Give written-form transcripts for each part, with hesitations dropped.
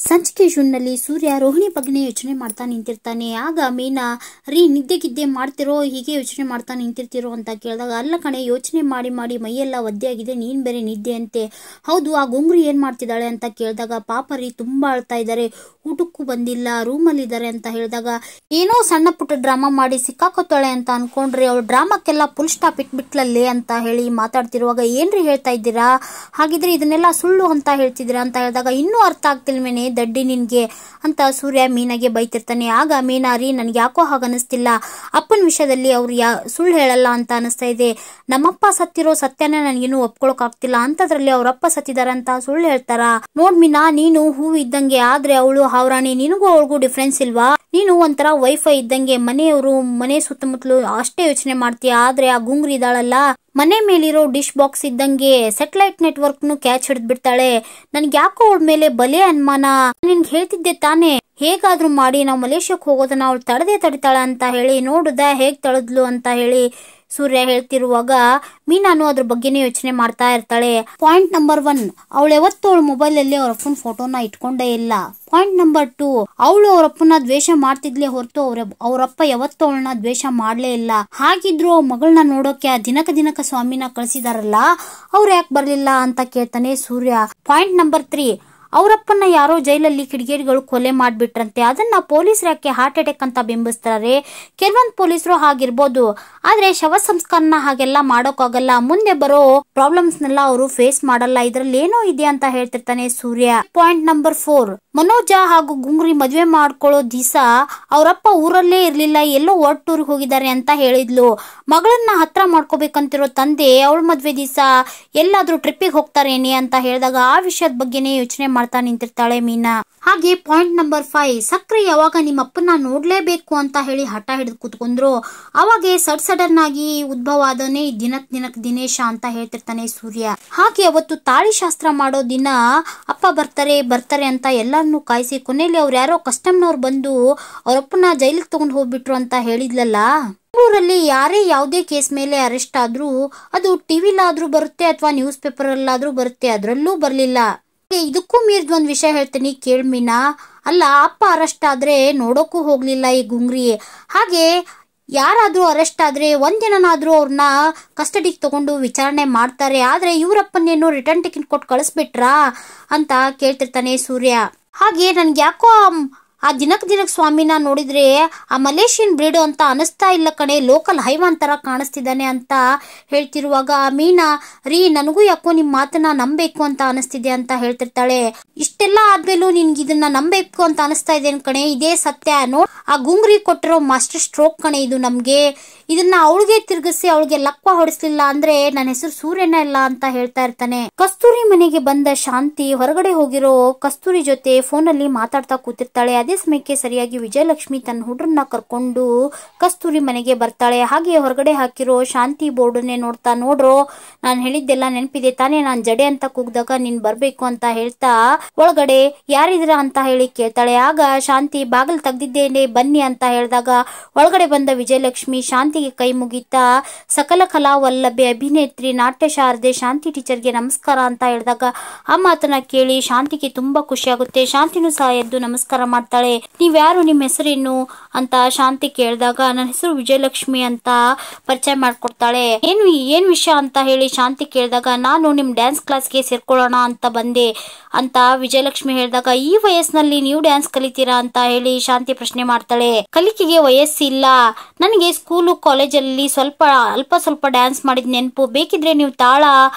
ಸಂಚಿಕೆ ಜೂನ್ನಲ್ಲಿ ಸೂರ್ಯ ರೋಹಿಣಿ ಬಗ್ಗೆ ಯೋಚನೆ ಮಾಡ್ತಾ ನಿಂತಿರ್ತಾನೆ. ಆಗ ಮೀನಾ, ರೀ ನಿದ್ದೆ ಮಾಡ್ತಿರೋ, ಹೀಗೆ ಯೋಚನೆ ಮಾಡ್ತಾ ನಿಂತಿರ್ತಿರೋ ಅಂತ ಕೇಳಿದಾಗ, ಅಲ್ಲ ಕಣೆ, ಯೋಚನೆ ಮಾಡಿ ಮಾಡಿ ಮೈಯೆಲ್ಲ ಒದ್ದೆ ಆಗಿದೆ, ನೀನ್ ಬೇರೆ ನಿದ್ದೆ ಅಂತೆ. ಹೌದು, ಆ ಗುಂಗ್ರಿ ಏನ್ ಮಾಡ್ತಿದ್ದಾಳೆ ಅಂತ ಕೇಳಿದಾಗ, ಪಾಪ ರೀ ತುಂಬಾ ಅಳ್ತಾ ಇದ್ದಾರೆ, ಊಟಕ್ಕೂ ಬಂದಿಲ್ಲ, ರೂಮಲ್ಲಿ ಇದ್ದಾರೆ ಅಂತ ಹೇಳಿದಾಗ, ಏನೋ ಸಣ್ಣ ಪುಟ್ಟ ಡ್ರಾಮಾ ಮಾಡಿ ಸಿಕ್ಕಾಕೋತಾಳೆ ಅಂತ ಅನ್ಕೊಂಡ್ರಿ, ಅವಳು ಡ್ರಾಮಾಕ್ಕೆಲ್ಲ ಫುಲ್ ಸ್ಟಾಪ್ ಇಟ್ಬಿಟ್ಲಲ್ಲೇ ಅಂತ ಹೇಳಿ ಮಾತಾಡ್ತಿರುವಾಗ, ಏನ್ರಿ ಹೇಳ್ತಾ ಇದ್ದೀರಾ, ಹಾಗಿದ್ರೆ ಇದನ್ನೆಲ್ಲ ಸುಳ್ಳು ಅಂತ ಹೇಳ್ತಿದ್ದೀರಾ ಅಂತ ಹೇಳಿದಾಗ, ಇನ್ನೂ ಅರ್ಥ ಆಗ್ತಿಲ್ವೇನೆ ದಡ್ಡಿ ನಿನ್ಗೆ ಅಂತ ಸೂರ್ಯ ಮೀನಾಗೆ ಬೈತಿರ್ತಾನೆ. ಆಗ ಮೀನಾ, ರೀ ನನ್ಗೆ ಯಾಕೋ ಹಾಗನ್ನಿಸ್ತಿಲ್ಲ, ಅಪ್ಪನ ವಿಷಯದಲ್ಲಿ ಅವ್ರು ಸುಳ್ಳು ಹೇಳಲ್ಲ ಅಂತ ಅನಿಸ್ತಾ ಇದೆ, ನಮ್ಮಪ್ಪ ಸತ್ತಿರೋ ಸತ್ಯನ ನನ್ಗೇನು ಒಪ್ಕೊಳಕ್ ಆಗ್ತಿಲ್ಲ, ಅಂತದ್ರಲ್ಲಿ ಅವ್ರಪ್ಪ ಸತ್ತಿದಾರ ಅಂತ ಸುಳ್ಳು ಹೇಳ್ತಾರ. ನೋಡ್ ಮೀನಾ, ನೀನು ಹೂವು ಇದ್ದಂಗೆ, ಆದ್ರೆ ಅವಳು ಹಾವ್ರಾಣಿ, ನಿನಗೂ ಅವಳಿಗೂ ಡಿಫ್ರೆನ್ಸ್ ಇಲ್ವಾ, ನೀನು ಒಂಥರ ವೈಫೈ ಇದ್ದಂಗೆ, ಮನೆಯವರು ಮನೆ ಸುತ್ತಮುತ್ತಲು ಅಷ್ಟೇ ಯೋಚನೆ ಮಾಡ್ತೀಯ, ಆದ್ರೆ ಆ ಗುಂಗ್ರಿ ಇದಾಳಲ್ಲ, ಮನೆ ಮೇಲಿರೋ ಡಿಶ್ ಬಾಕ್ಸ್ ಇದ್ದಂಗೆ ಸೆಟಲೈಟ್ ನೆಟ್ವರ್ಕ್ ನು ಕ್ಯಾಚ್ ಹಿಡಿದ್ ಬಿಡ್ತಾಳೆ, ನನ್ಗೆ ಯಾಕೋ ಅವಳ ಮೇಲೆ ಬಲೆ ಅನುಮಾನ, ನಿನ್ಗೆ ಹೇಳ್ತಿದ್ದೆ ತಾನೇ, ಹೇಗಾದ್ರೂ ಮಾಡಿ ನಾವು ಮಲೇಷ್ಯಾಕ್ ಹೋಗೋದನ್ನ ಅವಳು ತಡಿತಾಳ ಅಂತ ಹೇಳಿ, ನೋಡುದ ಹೇಗ್ ತಳದ್ಲು ಅಂತ ಹೇಳಿ ಸೂರ್ಯ ಹೇಳ್ತಿರುವಾಗ, ಮೀನಾನು ಅದ್ರ ಬಗ್ಗೆನೇ ಯೋಚನೆ ಮಾಡ್ತಾ ಇರ್ತಾಳೆ. ಪಾಯಿಂಟ್ ನಂಬರ್ 1, ಅವಳು ಯಾವತ್ತು ಅವಳ ಮೊಬೈಲ್ ಅಲ್ಲಿ ಅವ್ರ ಅಪ್ಪನ ಫೋಟೋನ ಇಟ್ಕೊಂಡೇ ಇಲ್ಲ. ಪಾಯಿಂಟ್ ನಂಬರ್ 2, ಅವಳು ಅವ್ರಪ್ಪನ ದ್ವೇಷ ಮಾಡ್ತಿದ್ಲೇ ಹೊರತು ಅವ್ರಪ್ಪ ಯಾವತ್ತು ಅವಳನ್ನ ದ್ವೇಷ ಮಾಡ್ಲೇ ಇಲ್ಲ. ಹಾಗಿದ್ರು ಮಗಳನ್ನ ನೋಡೋಕೆ ದಿನಕ ಸ್ವಾಮಿನ ಕಳ್ಸಿದಾರಲ್ಲ, ಅವ್ರು ಯಾಕೆ ಬರ್ಲಿಲ್ಲ ಅಂತ ಕೇಳ್ತಾನೆ ಸೂರ್ಯ. ಪಾಯಿಂಟ್ ನಂಬರ್ 3, ಅವರಪ್ಪನ ಯಾರೋ ಜೈಲಲ್ಲಿ ಕಿಡಿಗೇಡಿಗಳು ಕೊಲೆ ಮಾಡ್ಬಿಟ್ರಂತೆ, ಅದನ್ನ ಪೊಲೀಸರು ಯಾಕೆ ಹಾರ್ಟ್ ಅಟ್ಯಾಕ್ ಅಂತ ಬಿಂಬಿಸ್ತಾರೆ, ಕೆಲವೊಂದು ಪೊಲೀಸರು ಹಾಗಿರ್ಬೋದು, ಆದ್ರೆ ಶವ ಸಂಸ್ಕಾರನ ಹಾಗೆಲ್ಲ ಮಾಡೋಕ್ಕಾಗಲ್ಲ, ಮುಂದೆ ಬರೋ ಪ್ರಾಬ್ಲಮ್ಸ್ ನೆಲ್ಲ ಅವರು ಫೇಸ್ ಮಾಡಲ್ಲ, ಇದ್ರಲ್ಲಿ ಏನೋ ಇದೆ ಅಂತ ಹೇಳ್ತಿರ್ತಾನೆ ಸೂರ್ಯ. ಪಾಯಿಂಟ್ ನಂಬರ್ 4, ಮನೋಜ ಹಾಗೂ ಗುಂಗ್ರಿ ಮದ್ವೆ ಮಾಡ್ಕೊಳ್ಳೋ ದಿವಸ ಅವರಪ್ಪ ಊರಲ್ಲೇ ಇರ್ಲಿಲ್ಲ, ಎಲ್ಲೋ ಟೂರ್ಗೆ ಹೋಗಿದ್ದಾರೆ ಅಂತ ಹೇಳಿದ್ಲು. ಮಗಳನ್ನ ಹತ್ರ ಮಾಡ್ಕೋಬೇಕಂತಿರೋ ತಂದೆ ಅವಳ ಮದ್ವೆ ದಿವಸ ಎಲ್ಲಾದ್ರೂ ಟ್ರಿಪ್ಪಿಗೆ ಹೋಗ್ತಾರೇನೆ ಅಂತ ಹೇಳಿದಾಗ, ಆ ವಿಷಯದ ಬಗ್ಗೆನೇ ಯೋಚನೆ ಮಾಡ್ತಾ ನಿಂತಿರ್ತಾಳೆ ಮೀನಾ. ಹಾಗೆ ಪಾಯಿಂಟ್ ನಂಬರ್ 5, ಸಕ್ರೆ ಯಾವಾಗ ನಿಮ್ಮ ಅಪ್ಪನ ನೋಡ್ಲೇಬೇಕು ಅಂತ ಹೇಳಿ ಹಠ ಹಿಡಿದು ಕೂತ್ಕೊಂಡ್ರು, ಅವಾಗೆ ಸಡನ್ ಆಗಿ ಉದ್ಭವ ಆದನೇ ದಿನಕ್ ದಿನೇಶ ಅಂತ ಹೇಳ್ತಿರ್ತಾನೆ ಸೂರ್ಯ. ಹಾಗೆ ಅವತ್ತು ತಾಳಿ ಶಾಸ್ತ್ರ ಮಾಡೋ ದಿನ ಅಪ್ಪ ಬರ್ತಾರೆ ಅಂತ ಎಲ್ಲಾನು ಕಾಯಿಸಿ, ಕೊನೆಯಲ್ಲಿ ಅವ್ರು ಯಾರೋ ಕಸ್ಟಮ್ನವ್ರು ಬಂದು ಅವ್ರಪ್ಪನ ಜೈಲಿಗೆ ತಗೊಂಡು ಹೋಗ್ಬಿಟ್ರು ಅಂತ ಹೇಳಿದ್ಲಲ್ಲ. ಊರಲ್ಲಿ ಯಾರೇ ಯಾವುದೇ ಕೇಸ್ ಮೇಲೆ ಅರೆಸ್ಟ್ ಆದ್ರೂ ಅದು ಟಿವಿಲಾದ್ರೂ ಬರುತ್ತೆ ಅಥವಾ ನ್ಯೂಸ್ ಪೇಪರ್ ಅಲ್ಲಾದ್ರೂ ಬರುತ್ತೆ, ಅದ್ರಲ್ಲೂ ಬರ್ಲಿಲ್ಲ. ಇದಕ್ಕೂ ಮೀರಿದ ಒಂದ್ ವಿಷಯ ಹೇಳ್ತೀನಿ ಕೇಳ್ ಮೀನಾ, ಅಲ್ಲ ಅಪ್ಪ ಅರೆಸ್ಟ್ ಆದ್ರೆ ನೋಡೋಕ್ಕೂ ಹೋಗ್ಲಿಲ್ಲ ಈ ಗುಂಗ್ರಿ, ಹಾಗೆ ಯಾರಾದ್ರೂ ಅರೆಸ್ಟ್ ಆದ್ರೆ ಒಂದಿನಾದ್ರೂ ಅವ್ರನ್ನ ಕಸ್ಟಡಿಗೆ ತಗೊಂಡು ವಿಚಾರಣೆ ಮಾಡ್ತಾರೆ, ಆದ್ರೆ ಇವ್ರಪ್ಪನೇನು ರಿಟರ್ನ್ ಟಿಕೆಟ್ ಕೊಟ್ಟು ಕಳಿಸ್ಬಿಟ್ರಾ ಅಂತ ಕೇಳ್ತಿರ್ತಾನೆ ಸೂರ್ಯ. ಹಾಗೆ ನನ್ಗೆ ಯಾಕೋ ಆ ದಿನಕ್ ಸ್ವಾಮಿನ ನೋಡಿದ್ರೆ ಆ ಮಲೇಷಿಯನ್ ಬ್ರೀಡ್ ಅಂತ ಅನಿಸ್ತಾ ಇಲ್ಲ ಕಣೆ, ಲೋಕಲ್ ಹೈವಾನ್ ತರ ಕಾಣಿಸ್ತಿದ್ದಾನೆ ಅಂತ ಹೇಳ್ತಿರುವಾಗ, ಮೀನಾ, ರೀ ನನಗೂ ಯಾಕೋ ನಿಮ್ ಮಾತನ್ನ ನಂಬೇಕು ಅಂತ ಅನಿಸ್ತಿದೆ ಅಂತ ಹೇಳ್ತಿರ್ತಾಳೆ. ಇಷ್ಟೆಲ್ಲ ಆದ್ಮೇಲೂ ನಿನ್ಗೆ ಇದನ್ನ ನಂಬೇಕು ಅಂತ ಅನಿಸ್ತಾ ಇದೆ ಕಣೆ, ಇದೇ ಸತ್ಯ, ನೋಡ್ ಆ ಗುಂಗ್ರಿ ಕೊಟ್ಟಿರೋ ಮಾಸ್ಟರ್ ಸ್ಟ್ರೋಕ್ ಕಣೆ ಇದು ನಮ್ಗೆ, ಇದನ್ನ ಅವಳಿಗೆ ತಿರ್ಗಿಸಿ ಅವಳಿಗೆ ಲಕ್ವ ಹೊಡಿಸ್ಲಿಲ್ಲ ಅಂದ್ರೆ ನನ್ನ ಹೆಸರು ಸೂರ್ಯನ ಇಲ್ಲ ಅಂತ ಹೇಳ್ತಾ ಇರ್ತಾನೆ. ಕಸ್ತೂರಿ ಮನೆಗೆ ಬಂದ ಶಾಂತಿ ಹೊರಗಡೆ ಹೋಗಿರೋ ಕಸ್ತೂರಿ ಜೊತೆ ಫೋನ್ ಅಲ್ಲಿ ಮಾತಾಡ್ತಾ ಕೂತಿರ್ತಾಳೆ. ಅದೇ ಸಮಯಕ್ಕೆ ಸರಿಯಾಗಿ ವಿಜಯಲಕ್ಷ್ಮಿ ತನ್ನ ಹುಡುಗರನ್ನ ಕರ್ಕೊಂಡು ಕಸ್ತೂರಿ ಮನೆಗೆ ಬರ್ತಾಳೆ. ಹಾಗೆ ಹೊರಗಡೆ ಹಾಕಿರೋ ಶಾಂತಿ ಬೋರ್ಡನ್ನೇ ನೋಡ್ತಾ, ನೋಡ್ರೋ ನಾನ್ ಹೇಳಿದ್ದೆಲ್ಲ ನೆನಪಿದೆ ತಾನೇ, ನಾನ್ ಜಡೆ ಅಂತ ಕೂಗ್ದಾಗ ನೀನ್ ಬರ್ಬೇಕು ಅಂತ ಹೇಳ್ತಾ ಒಳಗಡೆ ಯಾರಿದ್ರ ಅಂತ ಹೇಳಿ ಕೇಳ್ತಾಳೆ. ಆಗ ಶಾಂತಿ ಬಾಗಿಲು ತೆಗ್ದಿದ್ದೇನೆ ಬನ್ನಿ ಅಂತ ಹೇಳಿದಾಗ ಒಳಗಡೆ ಬಂದ ವಿಜಯಲಕ್ಷ್ಮಿ ಶಾಂತಿಗೆ ಕೈ ಮುಗಿತಾ, ಸಕಲ ಕಲಾವಲ್ಲಭೆ ಅಭಿನೇತ್ರಿ ನಾಟ್ಯ ಶಾರದೆ ಶಾಂತಿ ಟೀಚರ್ಗೆ ನಮಸ್ಕಾರ ಅಂತ ಹೇಳಿದಾಗ ಆ ಮಾತನ್ನ ಕೇಳಿ ಶಾಂತಿಗೆ ತುಂಬಾ ಖುಷಿ ಆಗುತ್ತೆ. ಶಾಂತಿನೂ ಸಹ ಎದ್ದು ನಮಸ್ಕಾರ ಮಾಡ್ತಾಳೆ. ನೀವ್ಯಾರು, ನಿಮ್ಮ ಹೆಸರೇನು ಅಂತ ಶಾಂತಿ ಕೇಳಿದಾಗ ನನ್ನ ಹೆಸರು ವಿಜಯಲಕ್ಷ್ಮಿ ಅಂತ ಪರಿಚಯ ಮಾಡ್ಕೊಡ್ತಾಳೆ. ಏನ್ ವಿಷಯ ಅಂತ ಹೇಳಿ ಶಾಂತಿ ಕೇಳಿದಾಗ, ನಾನು ನಿಮ್ ಡ್ಯಾನ್ಸ್ ಕ್ಲಾಸ್ಗೆ ಸೇರ್ಕೊಳ್ಳೋಣ ಅಂತ ಬಂದೆ ಅಂತ ವಿಜಯಲಕ್ಷ್ಮಿ ಹೇಳಿದಾಗ, ಈ ವಯಸ್ಸಿನಲ್ಲಿ ನೀವು ಡ್ಯಾನ್ಸ್ ಕಲಿತೀರಾ ಅಂತ ಹೇಳಿ ಶಾಂತಿ ಪ್ರಶ್ನೆ ಮಾಡ್ತಾಳೆ. ಕಲಿಕೆಗೆ ವಯಸ್ಸಿಲ್ಲ, ನನಗೆ ಸ್ಕೂಲು ಕಾಲೇಜಲ್ಲಿ ಅಲ್ಪ ಸ್ವಲ್ಪ ಡ್ಯಾನ್ಸ್ ಮಾಡಿದ ನೆನಪು, ಬೇಕಿದ್ರೆ ನೀವು ತಾಳ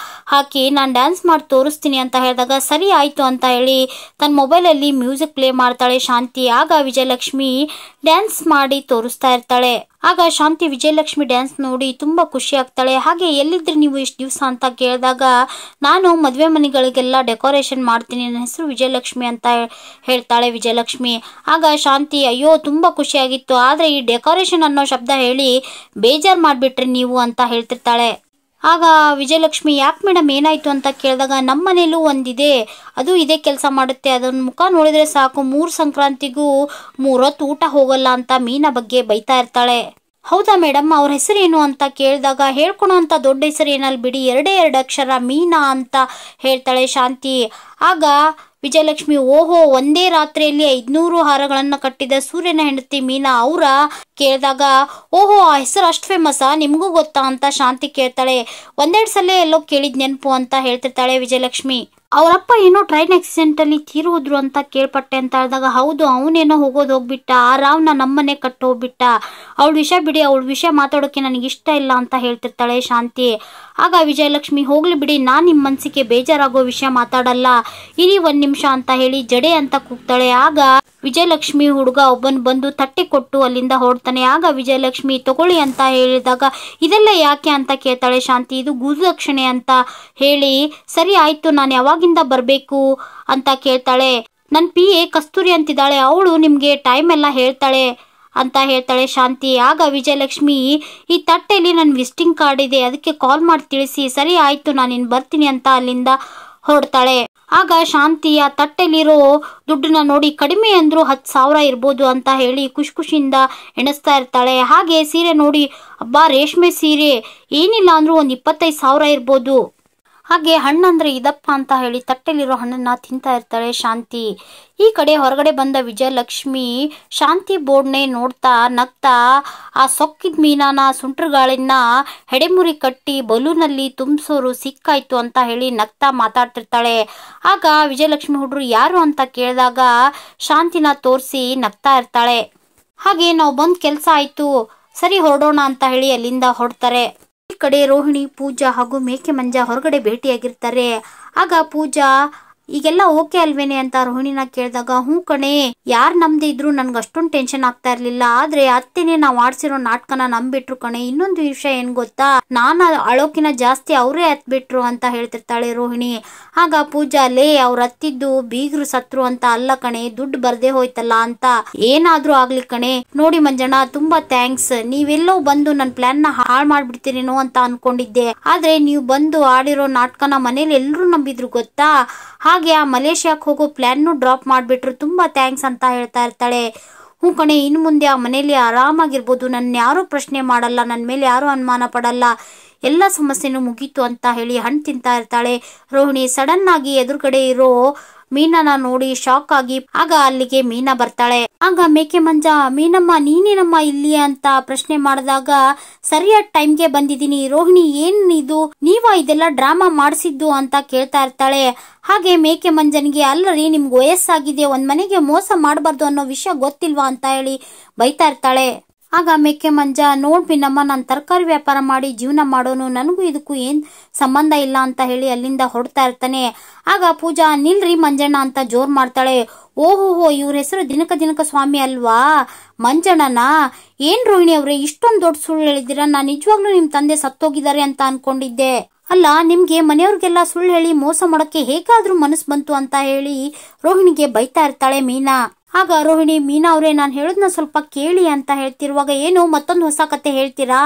ಹಾಕಿ ನಾನು ಡ್ಯಾನ್ಸ್ ಮಾಡಿ ತೋರಿಸ್ತೀನಿ ಅಂತ ಹೇಳಿದಾಗ ಸರಿ ಆಯ್ತು ಅಂತ ಹೇಳಿ ತನ್ನ ಮೊಬೈಲ್ ಅಲ್ಲಿ ಮ್ಯೂಸಿಕ್ ಪ್ಲೇ ಮಾಡ್ತಾಳೆ ಶಾಂತಿ. ಆಗ ವಿಜಯಲಕ್ಷ್ಮಿ ಡ್ಯಾನ್ಸ್ ಮಾಡಿ ತೋರಿಸ್ತಾ ಇರ್ತಾಳೆ. ಆಗ ಶಾಂತಿ ವಿಜಯಲಕ್ಷ್ಮಿ ಡ್ಯಾನ್ಸ್ ನೋಡಿ ತುಂಬಾ ಖುಷಿ ಆಗ್ತಾಳೆ. ಹಾಗೆ ಎಲ್ಲಿದ್ರಿ ನೀವು ಇಷ್ಟು ದಿವಸ ಅಂತ ಕೇಳಿದಾಗ, ನಾನು ಮದ್ವೆ ಮನೆಗಳಿಗೆಲ್ಲ ಡೆಕೋರೇಷನ್ ಮಾಡ್ತೀನಿ, ನನ್ನ ಹೆಸರು ವಿಜಯಲಕ್ಷ್ಮಿ ಅಂತ ಹೇಳ್ತಾಳೆ ವಿಜಯಲಕ್ಷ್ಮಿ. ಆಗ ಶಾಂತಿ, ಅಯ್ಯೋ ತುಂಬಾ ಖುಷಿ ಆಗಿತ್ತು, ಆದ್ರೆ ಈ ಡೆಕೋರೇಷನ್ ಅನ್ನೋ ಶಬ್ದ ಹೇಳಿ ಬೇಜಾರ್ ಮಾಡ್ಬಿಟ್ರಿ ನೀವು ಅಂತ ಹೇಳ್ತಿರ್ತಾಳೆ. ಆಗ ವಿಜಯಲಕ್ಷ್ಮಿ, ಯಾಕೆ ಮೇಡಮ್ ಏನಾಯ್ತು ಅಂತ ಕೇಳಿದಾಗ, ನಮ್ಮ ಮನೇಲೂ ಒಂದಿದೆ, ಅದು ಇದೇ ಕೆಲಸ ಮಾಡುತ್ತೆ, ಅದನ್ನ ಮುಖ ನೋಡಿದ್ರೆ ಸಾಕು 3 ಸಂಕ್ರಾಂತಿಗೂ 3 ಹೊತ್ತು ಊಟ ಹೋಗಲ್ಲ ಅಂತ ಮೀನಾ ಬಗ್ಗೆ ಬೈತಾ ಇರ್ತಾಳೆ. ಹೌದಾ ಮೇಡಮ್, ಅವ್ರ ಹೆಸರೇನು ಅಂತ ಕೇಳಿದಾಗ ಹೇಳ್ಕೊಳೋ ಅಂತ ದೊಡ್ಡ ಹೆಸರು ಏನಲ್ಲ ಬಿಡಿ, 2 ಅಕ್ಷರ ಮೀನಾ ಅಂತ ಹೇಳ್ತಾಳೆ ಶಾಂತಿ. ಆಗ ವಿಜಯಲಕ್ಷ್ಮಿ, ಓಹೋ, ಒಂದೇ ರಾತ್ರಿಯಲ್ಲಿ 500 ಹಾರಗಳನ್ನ ಕಟ್ಟಿದ ಸೂರ್ಯನ ಹೆಂಡತಿ ಮೀನಾ ಅವರ ಕೇಳಿದಾಗ, ಓಹೋ, ಆ ಹೆಸರು ಅಷ್ಟು ಫೇಮಸ್ಸಾ, ನಿಮಗೂ ಗೊತ್ತಾ ಅಂತ ಶಾಂತಿ ಕೇಳ್ತಾಳೆ. 1-2 ಸಲ ಎಲ್ಲೋ ಕೇಳಿದ್ ನೆನಪು ಅಂತ ಹೇಳ್ತಿರ್ತಾಳೆ ವಿಜಯಲಕ್ಷ್ಮಿ. ಅವರಪ್ಪ ಏನೋ ಟ್ರೈನ್ ಆಕ್ಸಿಡೆಂಟ್ ಅಲ್ಲಿ ತೀರೋದ್ರು ಅಂತ ಕೇಳ್ಪಟ್ಟೆ ಅಂತ ಹೇಳಿದಾಗ, ಹೌದು, ಅವನೇನೋ ಹೋಗ್ಬಿಟ್ಟ, ಆ ರಾವ್ನ ನಮ್ಮನೆ ಕಟ್ಟು ಹೋಗ್ಬಿಟ್ಟ, ಅವಳ ವಿಷಯ ಬಿಡಿ, ಅವಳ ವಿಷಯ ಮಾತಾಡೋಕೆ ನನಗೆ ಇಷ್ಟ ಇಲ್ಲ ಅಂತ ಹೇಳ್ತಿರ್ತಾಳೆ ಶಾಂತಿ. ಆಗ ವಿಜಯಲಕ್ಷ್ಮಿ, ಹೋಗ್ಲಿ ಬಿಡಿ, ನಾನ್ ನಿಮ್ಮ ಮನ್ಸಿಗೆ ಬೇಜಾರಾಗೋ ವಿಷಯ ಮಾತಾಡಲ್ಲ, ಇರಿ 1 ನಿಮಿಷ ಅಂತ ಹೇಳಿ ಜಡೆ ಅಂತ ಕೂಗ್ತಾಳೆ. ಆಗ ವಿಜಯಲಕ್ಷ್ಮಿ ಹುಡುಗ ಒಬ್ಬನ್ ಬಂದು ತಟ್ಟೆ ಕೊಟ್ಟು ಅಲ್ಲಿಂದ ಹೊರಡ್ತಾನೆ. ಆಗ ವಿಜಯಲಕ್ಷ್ಮಿ, ತಗೊಳ್ಳಿ ಅಂತ ಹೇಳಿದಾಗ, ಇದೆಲ್ಲ ಯಾಕೆ ಅಂತ ಕೇಳ್ತಾಳೆ ಶಾಂತಿ. ಇದು ಗುರುದಕ್ಷಿಣೆ ಅಂತ ಹೇಳಿ, ಸರಿ ಆಯ್ತು, ನಾನು ಯಾವಾಗಿಂದ ಬರ್ಬೇಕು ಅಂತ ಕೇಳ್ತಾಳೆ. ನನ್ PA ಕಸ್ತೂರಿ ಅಂತಿದ್ದಾಳೆ, ಅವಳು ನಿಮ್ಗೆ ಟೈಮ್ ಎಲ್ಲ ಹೇಳ್ತಾಳೆ ಅಂತ ಹೇಳ್ತಾಳೆ ಶಾಂತಿ. ಆಗ ವಿಜಯಲಕ್ಷ್ಮಿ, ಈ ತಟ್ಟೆಯಲ್ಲಿ ನನ್ನ ವಿಸಿಟಿಂಗ್ ಕಾರ್ಡ್ ಇದೆ, ಅದಕ್ಕೆ ಕಾಲ್ ಮಾಡಿ ತಿಳಿಸಿ. ಸರಿ ಆಯ್ತು, ನಾನಿನ್ ಬರ್ತೀನಿ ಅಂತ ಅಲ್ಲಿಂದ ಹೊರಡ್ತಾಳೆ. ಆಗ ಶಾಂತಿ ಆ ತಟ್ಟೆಲಿರೋ ದುಡ್ಡನ್ನ ನೋಡಿ, ಕಡಿಮೆ ಅಂದ್ರೂ 10,000 ಇರ್ಬೋದು ಅಂತ ಹೇಳಿ ಖುಷಿಯಿಂದ ಎಣಿಸ್ತಾ ಇರ್ತಾಳೆ. ಹಾಗೆ ಸೀರೆ ನೋಡಿ, ಅಬ್ಬಾ, ರೇಷ್ಮೆ ಸೀರೆ, ಏನಿಲ್ಲ ಅಂದ್ರೂ ಒಂದು 25,000 ಇರ್ಬೋದು. ಹಾಗೆ ಹಣ್ಣಂದ್ರೆ ಇದಪ್ಪ ಅಂತ ಹೇಳಿ ತಟ್ಟೆಲಿರೋ ಹಣ್ಣನ್ನ ತಿಂತಾ ಇರ್ತಾಳೆ ಶಾಂತಿ. ಈ ಕಡೆ ಹೊರಗಡೆ ಬಂದ ವಿಜಯಲಕ್ಷ್ಮಿ ಶಾಂತಿ ಬೋರ್ಡ್ನೇ ನೋಡ್ತಾ ನಗ್ತಾ ಆ ಸೊಕ್ಕಿದ ಮೀನಾನ ಸುಂಟ್ರಗಾಳಿನ ಹೆಡೆಮುರಿ ಕಟ್ಟಿ ಬಲೂನಲ್ಲಿ ತುಂಬಿಸೋರು ಸಿಕ್ಕಾಯ್ತು ಅಂತ ಹೇಳಿ ನಗ್ತಾ ಮಾತಾಡ್ತಿರ್ತಾಳೆ. ಆಗ ವಿಜಯಲಕ್ಷ್ಮಿ ಹುಡ್ರು ಯಾರು ಅಂತ ಕೇಳಿದಾಗ ಶಾಂತಿನ ತೋರಿಸಿ ನಗ್ತಾ ಇರ್ತಾಳೆ. ಹಾಗೆ ನಾವು ಬಂದ್ ಕೆಲ್ಸ ಆಯ್ತು, ಸರಿ ಹೊರಡೋಣ ಅಂತ ಹೇಳಿ ಅಲ್ಲಿಂದ ಹೊರಡ್ತಾರೆ. ಈ ಕಡೆ ರೋಹಿಣಿ, ಪೂಜಾ ಹಾಗೂ ಮೇಕೆ ಮಂಜ ಹೊರಗಡೆ ಭೇಟಿಯಾಗಿರ್ತಾರೆ. ಆಗ ಪೂಜಾ, ಈಗೆಲ್ಲ ಓಕೆ ಅಲ್ವೇನೆ ಅಂತ ರೋಹಿಣಿನ ಕೇಳಿದಾಗ, ಹ್ಞೂ ಕಣೆ, ಯಾರು ನಮ್ದೇ ಇದ್ರು ನನ್ಗೆ ಅಷ್ಟೊಂದು ಟೆನ್ಷನ್ ಆಗ್ತಾ ಇರ್ಲಿಲ್ಲ, ಆದ್ರೆ ಅತ್ತೆನೆ ನಾವು ಆಡ್ಸಿರೋ ನಾಟಕನ ನಂಬಿಟ್ರು ಕಣೆ. ಇನ್ನೊಂದು ವಿಷಯ ಏನ್ ಗೊತ್ತಾ, ನಾನು ಅಳೋಕಿನ ಜಾಸ್ತಿ ಅವರೇ ಹತ್ಬಿಟ್ರು ಅಂತ ಹೇಳ್ತಿರ್ತಾಳೆ ರೋಹಿಣಿ. ಆಗ ಪೂಜಾ, ಲೇ, ಅವ್ರ ಹತ್ತಿದ್ದು ಬೀಗ್ರು ಸತ್ರು ಅಂತ ಅಲ್ಲ ಕಣೆ, ದುಡ್ಡು ಬರ್ದೇ ಹೋಯ್ತಲ್ಲ ಅಂತ. ಏನಾದ್ರೂ ಆಗ್ಲಿ ಕಣೆ. ನೋಡಿ ಮಂಜಣ್ಣ, ತುಂಬಾ ಥ್ಯಾಂಕ್ಸ್, ನೀವೆಲ್ಲೋ ಬಂದು ನನ್ನ ಪ್ಲಾನ್ ನ ಹಾಳು ಮಾಡ್ಬಿಡ್ತೀರೇನೋ ಅಂತ ಅನ್ಕೊಂಡಿದ್ದೆ, ಆದ್ರೆ ನೀವು ಬಂದು ಆಡಿರೋ ನಾಟಕನ ಮನೇಲಿ ಎಲ್ರು ನಂಬಿದ್ರು ಗೊತ್ತಾ. ಹಾಗೆ ಆ ಮಲೇಷ್ಯಾಕ್ ಹೋಗೋ ಪ್ಲಾನ್ ಡ್ರಾಪ್ ಮಾಡ್ಬಿಟ್ರು, ತುಂಬಾ ಥ್ಯಾಂಕ್ಸ್ ಅಂತ ಹೇಳ್ತಾ ಇರ್ತಾಳೆ. ಹ್ಞೂ ಕಣೆ, ಇನ್ನು ಮುಂದೆ ಆ ಮನೇಲಿ ಆರಾಮಾಗಿರ್ಬೋದು, ನನ್ನ ಯಾರು ಪ್ರಶ್ನೆ ಮಾಡಲ್ಲ, ನನ್ನ ಮೇಲೆ ಯಾರು ಅನುಮಾನ ಪಡಲ್ಲ, ಎಲ್ಲ ಸಮಸ್ಯೆನೂ ಮುಗೀತು ಅಂತ ಹೇಳಿ ಹಣ್ಣು ತಿಂತಾ ಇರ್ತಾಳೆ ರೋಹಿಣಿ. ಸಡನ್ ಆಗಿ ಎದುರುಗಡೆ ಇರೋ ಮೀನನ ನೋಡಿ ಶಾಕ್ ಆಗಿ ಆಗ ಅಲ್ಲಿಗೆ ಮೀನಾ ಬರ್ತಾಳೆ. ಆಗ ಮೇಕೆ ಮಂಜ, ಮೀನಮ್ಮ ನೀನೇನಮ್ಮ ಇಲ್ಲಿ ಅಂತ ಪ್ರಶ್ನೆ ಮಾಡಿದಾಗ, ಸರಿಯಾದ ಟೈಮ್ಗೆ ಬಂದಿದ್ದೀನಿ. ರೋಹಿಣಿ, ಏನ್ ಇದು, ನೀವಾ ಇದೆಲ್ಲ ಡ್ರಾಮಾ ಮಾಡಿಸಿದ್ದು ಅಂತ ಕೇಳ್ತಾ ಇರ್ತಾಳೆ. ಹಾಗೆ ಮೇಕೆ ಮಂಜನಿಗೆ, ಅಲ್ಲರಿ, ನಿಮ್ಗೆ ವಯಸ್ಸಾಗಿದೆ, ಒಂದ್ ಮನೆಗೆ ಮೋಸ ಮಾಡಬಾರ್ದು ಅನ್ನೋ ವಿಷಯ ಗೊತ್ತಿಲ್ವಾ ಅಂತ ಹೇಳಿ ಬೈತಾ ಇರ್ತಾಳೆ. ಆಗ ಮೇಕೆ ಮಂಜ, ನೋಡ್ಬಿನಮ್ಮ, ನಾನು ತರಕಾರಿ ವ್ಯಾಪಾರ ಮಾಡಿ ಜೀವನ ಮಾಡೋನು, ನನಗೂ ಇದಕ್ಕೂ ಏನ್ ಸಂಬಂಧ ಇಲ್ಲ ಅಂತ ಹೇಳಿ ಅಲ್ಲಿಂದ ಹೊರಡ್ತಾ ಇರ್ತಾನೆ. ಆಗ ಪೂಜಾ, ನಿಲ್ರಿ ಮಂಜಣ್ಣ ಅಂತ ಜೋರ್ ಮಾಡ್ತಾಳೆ. ಓಹೋಹೋ, ಇವ್ರ ಹೆಸರು ದಿನಕ ಸ್ವಾಮಿ ಅಲ್ವಾ, ಮಂಜಣ್ಣನ? ಏನ್ ರೋಹಿಣಿ ಅವ್ರೆ, ಇಷ್ಟೊಂದು ದೊಡ್ಡ ಸುಳ್ಳು ಹೇಳಿದ್ದೀರಾ, ನಾನ್ ನಿಜವಾಗ್ಲೂ ನಿಮ್ ತಂದೆ ಸತ್ತೋಗಿದ್ದಾರೆ ಅಂತ ಅನ್ಕೊಂಡಿದ್ದೆ. ಅಲ್ಲ, ನಿಮ್ಗೆ ಮನೆಯವ್ರಿಗೆಲ್ಲ ಸುಳ್ಳು ಹೇಳಿ ಮೋಸ ಮಾಡೋಕೆ ಹೇಗಾದ್ರೂ ಮನಸ್ಸು ಬಂತು ಅಂತ ಹೇಳಿ ರೋಹಿಣಿಗೆ ಬೈತಾ ಇರ್ತಾಳೆ ಮೀನಾ. ಆಗ ರೋಹಿಣಿ, ಮೀನಾ ಅವ್ರೆ, ನಾನು ಹೇಳೋದ್ನ ಸ್ವಲ್ಪ ಕೇಳಿ ಅಂತ ಹೇಳ್ತಿರುವಾಗ, ಏನು ಮತ್ತೊಂದು ಹೊಸ ಕತೆ ಹೇಳ್ತೀರಾ?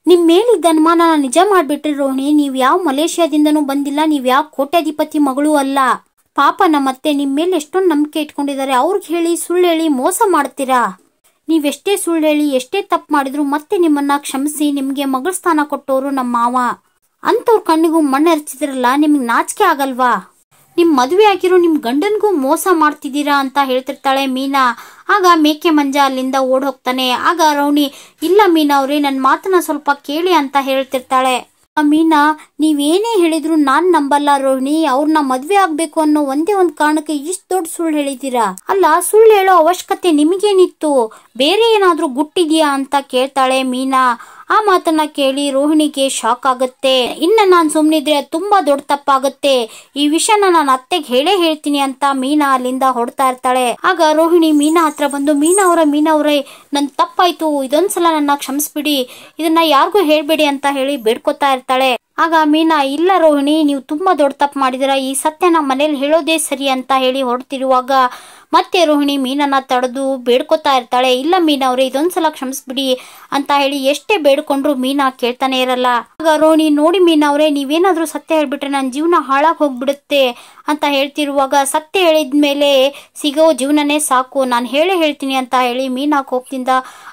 ನಿಮ್ ಮೇಲಿದ್ದ ಅನುಮಾನ ನಿಜ ಮಾಡ್ಬಿಟ್ರಿ ರೋಹಿಣಿ, ನೀವ್ ಯಾವ ಮಲೇಷ್ಯಾದಿಂದನೂ ಬಂದಿಲ್ಲ, ನೀವ್ ಯಾವ ಕೋಟ್ಯಾಧಿಪತಿ ಮಗಳು ಅಲ್ಲ. ಪಾಪ ನಮ್ಮತ್ತೆ ನಿಮ್ ಮೇಲೆ ಎಷ್ಟೊಂದು ನಂಬಿಕೆ ಇಟ್ಕೊಂಡಿದ್ದಾರೆ, ಅವ್ರಿಗೆ ಹೇಳಿ ಸುಳ್ಳು ಹೇಳಿ ಮೋಸ ಮಾಡ್ತೀರಾ? ನೀವೆಷ್ಟೇ ಸುಳ್ಳು ಹೇಳಿ ಎಷ್ಟೇ ತಪ್ಪು ಮಾಡಿದ್ರು ಮತ್ತೆ ನಿಮ್ಮನ್ನ ಕ್ಷಮಿಸಿ ನಿಮ್ಗೆ ಮಗಳ ಸ್ಥಾನ ಕೊಟ್ಟವರು ನಮ್ಮ ಮಾವ, ಅಂತವ್ರ ಕಣ್ಣಿಗೂ ಮಣ್ಣು ಎರಚಿದ್ರಲ್ಲ, ನಿಮ್ಗೆ ನಾಚಿಕೆ ಆಗಲ್ವಾ? ನಿಮ್ ಮದುವೆ ಆಗಿರೋ ನಿಮ್ ಗಂಡನ್ಗೂ ಮೋಸ ಮಾಡ್ತಿದ್ದೀರಾ ಅಂತ ಹೇಳ್ತಿರ್ತಾಳೆ ಮೀನಾ. ಆಗ ಮೇಕೆ ಮಂಜ ಅಲ್ಲಿಂದ ಓಡ್ ಹೋಗ್ತಾನೆ. ಆಗ ರೋಹಿಣಿ, ಇಲ್ಲ ಮೀನಾ ಅವ್ರೆ, ನನ್ನ ಮಾತನ್ನ ಸ್ವಲ್ಪ ಕೇಳಿ ಅಂತ ಹೇಳ್ತಿರ್ತಾಳೆ. ಮೀನಾ, ನೀವೇನೇ ಹೇಳಿದ್ರು ನಾನ್ ನಂಬಲ್ಲ ರೋಹಿಣಿ, ಅವ್ರನ್ನ ಮದ್ವೆ ಆಗ್ಬೇಕು ಅನ್ನೋ ಒಂದೇ ಒಂದ್ ಕಾರಣಕ್ಕೆ ಇಷ್ಟು ದೊಡ್ಡ ಸುಳ್ಳು ಹೇಳಿದೀರಾ. ಅಲ್ಲ, ಸುಳ್ಳು ಹೇಳೋ ಅವಶ್ಯಕತೆ ನಿಮಗೇನಿತ್ತು, ಬೇರೆ ಏನಾದ್ರೂ ಗುಟ್ಟಿದ್ಯಾ ಅಂತ ಕೇಳ್ತಾಳೆ ಮೀನಾ. ಆ ಮಾತನ್ನ ಕೇಳಿ ರೋಹಿಣಿಗೆ ಶಾಕ್ ಆಗುತ್ತೆ. ಇನ್ನ ನಾನ್ ಸುಮ್ನಿದ್ರೆ ತುಂಬಾ ದೊಡ್ಡ ತಪ್ಪಾಗುತ್ತೆ, ಈ ವಿಷಯನ ನಾನು ಅತ್ತೆಗೆ ಹೇಳ್ತೀನಿ ಅಂತ ಮೀನಾ ಅಲ್ಲಿಂದ ಹೊಡ್ತಾ ಇರ್ತಾಳೆ. ಆಗ ರೋಹಿಣಿ ಮೀನಾ ಹತ್ರ ಬಂದು, ಮೀನಾ ಅವ್ರೆ, ನನ್ ತಪ್ಪಾಯ್ತು, ಇದೊಂದ್ಸಲ ನನ್ನ ಕ್ಷಮಿಸ್ಬಿಡಿ, ಇದನ್ನ ಯಾರಿಗೂ ಹೇಳ್ಬೇಡಿ ಅಂತ ಹೇಳಿ ಬೇಡ್ಕೊತಾ ಇರ್ತಾಳೆ. ಆಗ ಮೀನಾ, ಇಲ್ಲ ರೋಹಿಣಿ, ನೀವು ತುಂಬಾ ದೊಡ್ಡ ತಪ್ಪು ಮಾಡಿದಿರ, ಈ ಸತ್ಯ ನಮ್ಮ ಮನೇಲಿ ಹೇಳೋದೇ ಸರಿ ಅಂತ ಹೇಳಿ ಹೊರಡ್ತಿರುವಾಗ ಮತ್ತೆ ರೋಹಿಣಿ ಮೀನನ್ನ ತಡೆದು ಬೇಡ್ಕೊತಾ ಇರ್ತಾಳೆ. ಇಲ್ಲ ಮೀನಾ ಅವ್ರೆ, ಇದೊಂದ್ಸಲ ಕ್ಷಮಿಸ್ಬಿಡಿ ಅಂತ ಹೇಳಿ ಎಷ್ಟೇ ಬೇಡ್ಕೊಂಡ್ರು ಮೀನಾ ಕೇಳ್ತಾನೆ ಇರಲ್ಲ. ಆಗ ರೋಹಿಣಿ, ನೋಡಿ ಮೀನಾ ಅವ್ರೆ, ನೀವೇನಾದ್ರೂ ಸತ್ಯ ಹೇಳ್ಬಿಟ್ರೆ ನನ್ನ ಜೀವನ ಹಾಳಾಗಿ ಹೋಗ್ಬಿಡುತ್ತೆ ಅಂತ ಹೇಳ್ತಿರುವಾಗ, ಸತ್ಯ ಹೇಳಿದ್ಮೇಲೆ ಸಿಗೋ ಜೀವನನೇ ಸಾಕು, ನಾನು ಹೇಳ್ತೀನಿ ಅಂತ ಹೇಳಿ ಮೀನಾ ಕೋಪದಿಂದ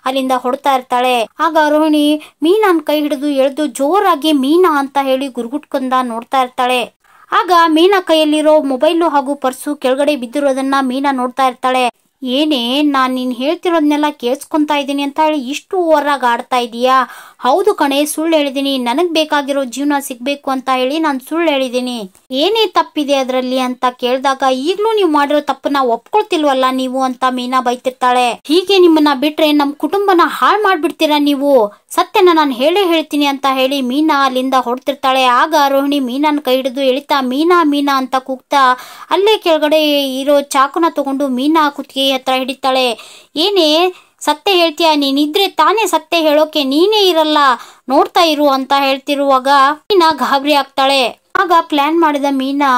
ಅಲ್ಲಿಂದ ಹೊಡ್ತಾ ಇರ್ತಾಳೆ. ಆಗ ರೋಹಿಣಿ ಮೀನಾನ್ ಕೈ ಹಿಡಿದು ಎಳೆದು ಜೋರಾಗಿ ಮೀನಾ ಅಂತ ಹೇಳಿ ಗುರುಗುಟ್ಕೊಂಡ ನೋಡ್ತಾ ಇರ್ತಾಳೆ. ಆಗ ಮೀನಾ ಕೈಯಲ್ಲಿರೋ ಮೊಬೈಲು ಹಾಗೂ ಪರ್ಸು ಕೆಳಗಡೆ ಬಿದ್ದಿರೋದನ್ನ ಮೀನಾ ನೋಡ್ತಾ ಇರ್ತಾಳೆ. ಏನೇ, ನಾನು ನೀನು ಹೇಳ್ತಿರೋದನ್ನೆಲ್ಲ ಕೇಳಿಸ್ಕೊಂತಾ ಇದ್ದೀನಿ ಅಂತ ಹೇಳಿ ಇಷ್ಟು ಓವರಾಗಿ ಆಡ್ತಾ ಇದೀಯಾ? ಹೌದು ಕಣೆ, ಸುಳ್ಳು ಹೇಳಿದೀನಿ, ನನಗ್ ಬೇಕಾಗಿರೋ ಜೀವನ ಸಿಗ್ಬೇಕು ಅಂತ ಹೇಳಿ ನಾನು ಸುಳ್ಳು ಹೇಳಿದೀನಿ. ಏನೇ ತಪ್ಪಿದೆ ಅದರಲ್ಲಿ ಅಂತ ಕೇಳಿದಾಗ, ಈಗ್ಲೂ ನೀವು ಮಾಡಿರೋ ತಪ್ಪನ್ನ ಒಪ್ಕೊಳ್ತಿಲ್ವಲ್ಲ ನೀವು ಅಂತ ಮೀನಾ ಬೈತಿರ್ತಾಳೆ. ಹೀಗೆ ನಿಮ್ಮನ್ನ ಬಿಟ್ರೆ ನಮ್ ಕುಟುಂಬನ ಹಾಳು ಮಾಡ್ಬಿಡ್ತೀರಾ ನೀವು, ಸತ್ಯನ ನಾನು ಹೇಳ್ತೀನಿ ಅಂತ ಹೇಳಿ ಮೀನಾ ಅಲ್ಲಿಂದ ಹೊಡ್ತಿರ್ತಾಳೆ. ಆಗ ರೋಹಿಣಿ ಮೀನಾನ್ ಕೈ ಹಿಡಿದು ಎಳಿತಾ ಮೀನಾ ಮೀನಾ ಅಂತ ಕೂಗ್ತಾ ಅಲ್ಲೇ ಕೆಳಗಡೆ ಇರೋ ಚಾಕುನ ತಗೊಂಡು ಮೀನಾ ಕುತ್ತಿಗೆ ಹತ್ರ ಹಿಡಿತಾಳೆ. ಏನೇ ಸತ್ಯ ಹೇಳ್ತೀಯ, ನೀನಿದ್ರೆ ತಾನೇ ಸತ್ಯ ಹೇಳೋಕೆ, ನೀನೇ ಇರಲ್ಲ, ನೋಡ್ತಾ ಇರು ಅಂತ ಹೇಳ್ತಿರುವಾಗ ಮೀನಾ ಗಾಬರಿ ಆಗ್ತಾಳೆ. ಆಗ ಪ್ಲಾನ್ ಮಾಡಿದ ಮೀನಾ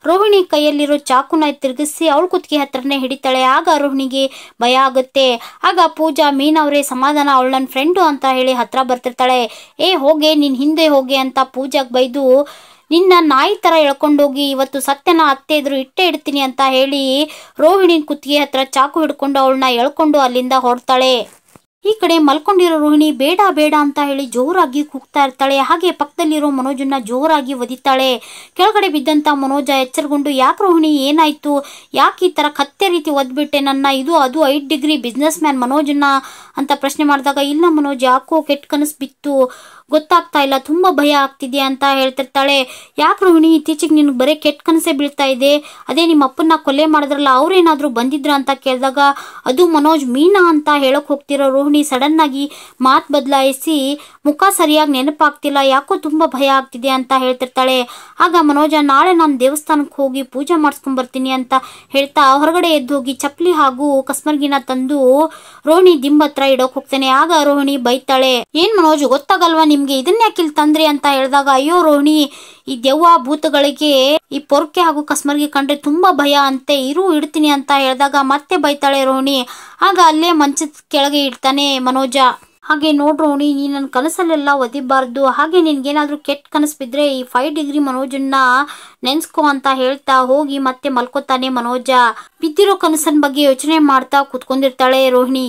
ರೋಹಿಣಿ ಕೈಯಲ್ಲಿರೋ ಚಾಕುನ ತಿರುಗಿಸಿ ಅವಳ ಕುತ್ತಿಗೆ ಹತ್ರನೇ ಹಿಡಿತಾಳೆ. ಆಗ ರೋಹಿಣಿಗೆ ಭಯ ಆಗುತ್ತೆ. ಆಗ ಪೂಜಾ, ಮೀನಾ ಅವರೇ ಸಮಾಧಾನ, ಅವಳು ನನ್ನ ಫ್ರೆಂಡು ಅಂತ ಹೇಳಿ ಹತ್ರ ಬರ್ತಿರ್ತಾಳೆ. ಹೋಗೆ, ನಿನ್ ಹಿಂದೆ ಹೋಗಿ ಅಂತ ಪೂಜಾಗ್ ಬೈದು, ನಿನ್ನ ನಾಯಿ ತರ ಎಳ್ಕೊಂಡೋಗಿ ಇವತ್ತು ಸತ್ಯನ ಅತ್ತೆ ಎದುರು ಇಟ್ಟೇ ಇಡ್ತೀನಿ ಅಂತ ಹೇಳಿ ರೋಹಿಣಿನ ಕುತ್ತಿಗೆ ಹತ್ರ ಚಾಕು ಹಿಡ್ಕೊಂಡು ಅವಳನ್ನ ಎಳ್ಕೊಂಡು ಅಲ್ಲಿಂದ ಹೊರಡ್ತಾಳೆ. ಈ ಕಡೆ ಮಲ್ಕೊಂಡಿರೋ ರೋಹಿಣಿ ಬೇಡ ಬೇಡ ಅಂತ ಹೇಳಿ ಜೋರಾಗಿ ಕೂಗ್ತಾ ಇರ್ತಾಳೆ. ಹಾಗೆ ಪಕ್ಕದಲ್ಲಿರೋ ಮನೋಜನ್ನ ಜೋರಾಗಿ ಒದಿತಾಳೆ. ಕೆಳಗಡೆ ಬಿದ್ದಂತ ಮನೋಜ ಎಚ್ಚರಗೊಂಡು, ಯಾಕೆ ರೋಹಿಣಿ ಏನಾಯ್ತು, ಯಾಕೆ ಈ ತರ ಕತ್ತೆ ರೀತಿ ಒದ್ಬಿಟ್ಟೆ ನನ್ನ, ಇದು ಅದು 5 ಡಿಗ್ರಿ ಬಿಸ್ನೆಸ್ ಮ್ಯಾನ್ ಮನೋಜನ್ನ ಅಂತ ಪ್ರಶ್ನೆ ಮಾಡಿದಾಗ, ಇಲ್ಲ ಮನೋಜ್, ಯಾಕೋ ಕೆಟ್ಟ ಕನಸು ಬಿತ್ತು, ಗೊತ್ತಾಗ್ತಾ ಇಲ್ಲ, ತುಂಬಾ ಭಯ ಆಗ್ತಿದ್ಯಾ ಅಂತ ಹೇಳ್ತಿರ್ತಾಳೆ. ಯಾಕೆ ರೋಹಿಣಿ, ಇತ್ತೀಚೆಗೆ ನಿನ್ಗೆ ಬರೀ ಕೆಟ್ಟ ಕನಸೇ ಬೀಳ್ತಾ ಇದೆ, ಅದೇ ನಿಮ್ಮ ಅಪ್ಪನ್ನ ಕೊಲೆ ಮಾಡಿದ್ರಲ್ಲ ಅವ್ರೇನಾದ್ರೂ ಬಂದಿದ್ರ ಅಂತ ಕೇಳಿದಾಗ, ಅದು ಮನೋಜ್ ಮೀನಾ ಅಂತ ಹೇಳಕ್ ಹೋಗ್ತಿರೋ ರೋಹಿಣಿ ಸಡನ್ ಆಗಿ ಮಾತು ಬದಲಾಯಿಸಿ ಮುಖ ಸರಿಯಾಗಿ ನೆನಪಾಗ್ತಿಲ್ಲ, ಯಾಕೋ ತುಂಬಾ ಭಯ ಆಗ್ತಿದೆ ಅಂತ ಹೇಳ್ತಿರ್ತಾಳೆ. ಆಗ ಮನೋಜ, ನಾಳೆ ನಾನು ದೇವಸ್ಥಾನಕ್ಕೆ ಹೋಗಿ ಪೂಜೆ ಮಾಡಿಸ್ಕೊಂಡ್ ಬರ್ತೀನಿ ಅಂತ ಹೇಳ್ತಾ ಹೊರಗಡೆ ಎದ್ದು ಹೋಗಿ ಚಪ್ಪಲಿ ಹಾಗೂ ಕಸ್ಮರ್ಗಿನ ತಂದು ರೋಹಿಣಿ ದಿಂಬ ಹತ್ರ ಇಡೋಕ್ ಹೋಗ್ತಾನೆ. ಆಗ ರೋಹಿಣಿ ಬೈತಾಳೆ, ಏನ್ ಮನೋಜ್, ಗೊತ್ತಾಗಲ್ವಾ ನಿಮ್ಗೆ, ಇದನ್ನ ಯಾಕಿಲ್ ತಂದ್ರಿ ಅಂತ ಹೇಳಿದಾಗ, ಅಯ್ಯೋ ರೋಹಿಣಿ, ಈ ದೆವ್ವ ಭೂತಗಳಿಗೆ ಈ ಪೊರ್ಕೆ ಹಾಗೂ ಕಸ್ಮರ್ಗಿ ಕಂಡ್ರೆ ತುಂಬಾ ಭಯ ಅಂತೆ, ಇಡ್ತೀನಿ ಅಂತ ಹೇಳಿದಾಗ ಮತ್ತೆ ಬೈತಾಳೆ ರೋಹಿಣಿ. ಆಗ ಅಲ್ಲೇ ಮಂಚದ ಕೆಳಗೆ ಇಡ್ತಾನೆ ಮನೋಜ. ಹಾಗೆ ನೋಡ್ ರೋಹಿಣಿ, ನೀ ನನ್ನ ಕನಸಲ್ಲೆಲ್ಲ ಒದಿಬಾರ್ದು, ಹಾಗೆ ನಿನ್ಗೇನಾದ್ರೂ ಕೆಟ್ಟ ಕನಸು ಬಿದ್ರೆ ಈ 5 ಡಿಗ್ರಿ ಮನೋಜನ್ನ ನೆನ್ಸ್ಕೊ ಅಂತ ಹೇಳ್ತಾ ಹೋಗಿ ಮತ್ತೆ ಮಲ್ಕೋತಾನೆ ಮನೋಜ. ಬಿದ್ದಿರೋ ಕನಸನ್ ಬಗ್ಗೆ ಯೋಚನೆ ಮಾಡ್ತಾ ಕುತ್ಕೊಂಡಿರ್ತಾಳೆ ರೋಹಿಣಿ.